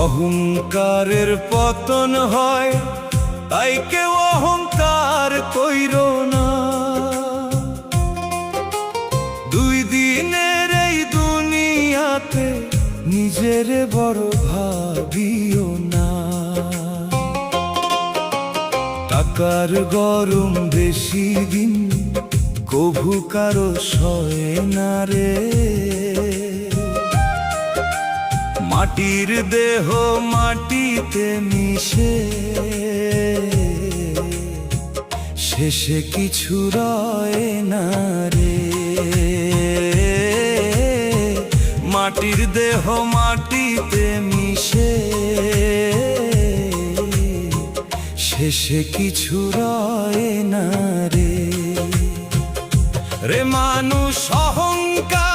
অহংকারের পতন হয়, তাই কেউ অহংকার কইরো না। দুই দিনের এই দুনিয়াতে নিজের বড় ভাবিও না। টাকার গরম বেশি দিন কভু কারো সয় না রে। মাটির দেহ মাটিতে মিশে, শেষে কিছু রয় না রে। মাটির দেহ মাটিতে মিশে, শেষে কিছু রয় না রে। রে মানুষ অহংকার